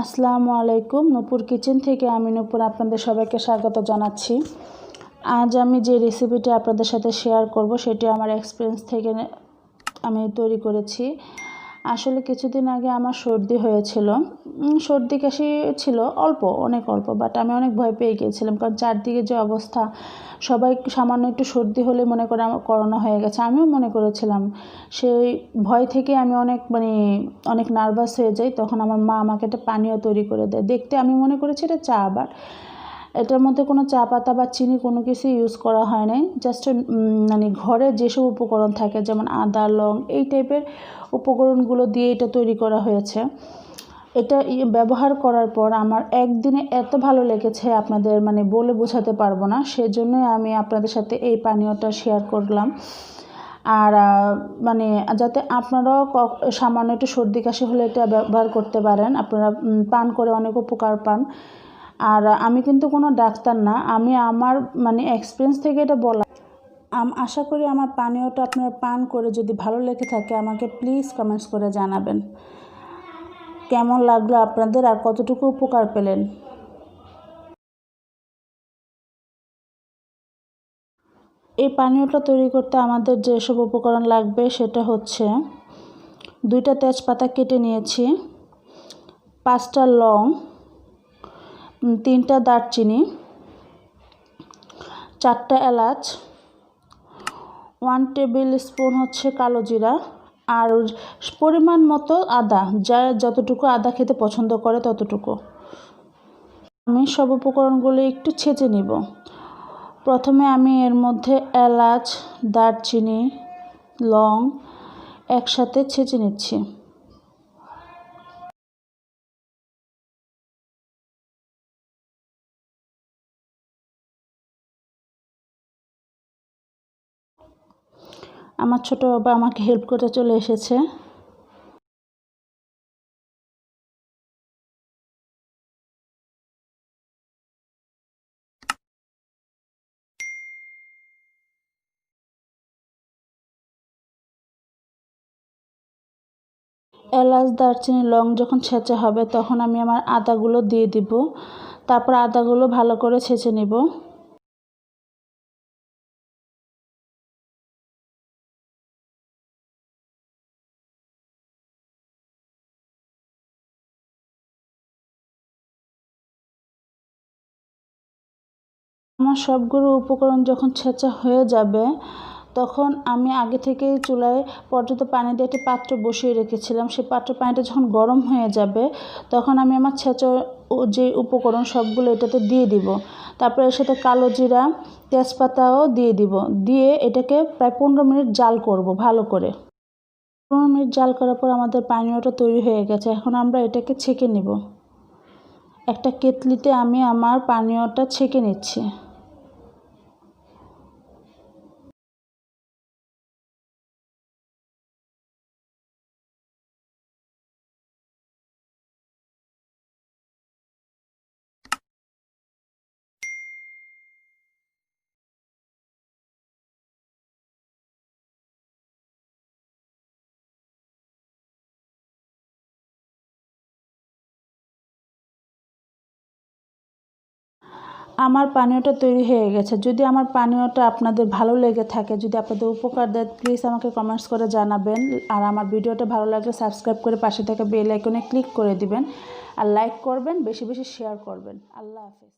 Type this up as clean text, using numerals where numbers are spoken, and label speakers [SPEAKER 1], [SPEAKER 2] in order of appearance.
[SPEAKER 1] আসসালামু আলাইকুম। নুপুর কিচেন থেকে আমি নুপুর আপনাদের সবাইকে স্বাগত জানাচ্ছি। আজ আমি যে রেসিপিটি আপনাদের সাথে শেয়ার করব সেটি আমার এক্সপিরিয়েন্স থেকে আমি তৈরি করেছি। আসলে কিছুদিন আগে আমার সর্দি হয়েছিল, সর্দি কাশি ছিল অনেক অল্প, বাট আমি অনেক ভয় পেয়ে গিয়েছিলাম, কারণ চারদিকে যে অবস্থা, সবাই সামান্য একটু সর্দি হলে মনে করে আমার করোনা হয়ে গেছে। আমিও মনে করেছিলাম, সেই ভয় থেকে আমি অনেক নার্ভাস হয়ে যাই। তখন আমার মা আমাকে একটা পানীয় তৈরি করে দেয়। দেখতে আমি মনে করেছি এটা চা, বাট এটার মধ্যে কোনো চা পাতা বা চিনি কোনো কিছু ইউজ করা হয় নাই। জাস্ট ঘরে যেসব উপকরণ থাকে, যেমন আদা, লং, এই টাইপের উপকরণগুলো দিয়ে এটা তৈরি করা হয়েছে। এটা ব্যবহার করার পর আমার একদিনে এত ভালো লেগেছে, আপনাদের বলে বোঝাতে পারবো না। সেজন্যই আমি আপনাদের সাথে এই পানীয়টা শেয়ার করলাম। আর যাতে আপনারাও সামান্য একটু সর্দি কাশি হলে এটা ব্যবহার করতে পারেন, আপনারা পান করে অনেক উপকার পান। আর আমি কিন্তু কোনো ডাক্তার না, আমি আমার এক্সপিরিয়েন্স থেকে এটা বলা। আশা করি আমার পানীয়টা আপনারা পান করে যদি ভালো লেগে থাকে, আমাকে প্লিজ কমেন্টস করে জানাবেন কেমন লাগলো আপনাদের আর কতটুকু উপকার পেলেন। এই পানীয়টা তৈরি করতে আমাদের যেসব উপকরণ লাগবে সেটা হচ্ছে 2টা তেজপাতা কেটে নিয়েছি, 5টা লং, 3টা দারচিনি, 4টা এলাচ, 1 টেবিল স্পুন হচ্ছে কালো জিরা, আর পরিমাণ মতো আদা, যা যতটুকু আদা খেতে পছন্দ করে ততটুকু। আমি সব উপকরণগুলো একটু ছেঁচে নিব। প্রথমে আমি এর মধ্যে এলাচ, দারচিনি, লং একসাথে ছেঁচে নিচ্ছি। আমার ছোট বাবা আমাকে হেল্প করতে চলে এসেছে। এলাচ, দারচিনি, লং যখন ছেঁচা হবে তখন আমি আমার আদাগুলো দিয়ে দিব। তারপর আদাগুলো ভালো করে ছেঁচে নিব। আমার সবগুলো উপকরণ যখন ছেঁচা হয়ে যাবে, তখন আমি আগে থেকেই চুলায় পর্যাপ্ত পানি দিয়ে একটা পাত্র বসিয়ে রেখেছিলাম। সেই পানিটা যখন গরম হয়ে যাবে, তখন আমি আমার ছেঁচা যে উপকরণ সবগুলো এটাতে দিয়ে দিব। তারপরে এর সাথে কালো জিরা, তেজপাতাও দিয়ে দিব। দিয়ে এটাকে প্রায় 15 মিনিট জাল করব ভালো করে। 15 মিনিট জাল করার পর আমাদের পানীয়টা তৈরি হয়ে গেছে। এখন আমরা এটাকে ছেঁকে নিব। একটা কেতলিতে আমি আমার পানীয়টা ছেঁকে নিচ্ছি। আমার পানীয়টা তৈরি হয়ে গেছে। যদি আমার পানীয়টা আপনাদের ভালো লেগে থাকে, যদি আপনাদের উপকার দেয়, প্লিজ আমাকে কমেন্টস করে জানাবেন। আর আমার ভিডিওটা ভালো লাগলে সাবস্ক্রাইব করে পাশে থাকা বেল আইকনে ক্লিক করে দিবেন, আর লাইক করবেন, বেশি বেশি শেয়ার করবেন। আল্লাহ হাফেজ।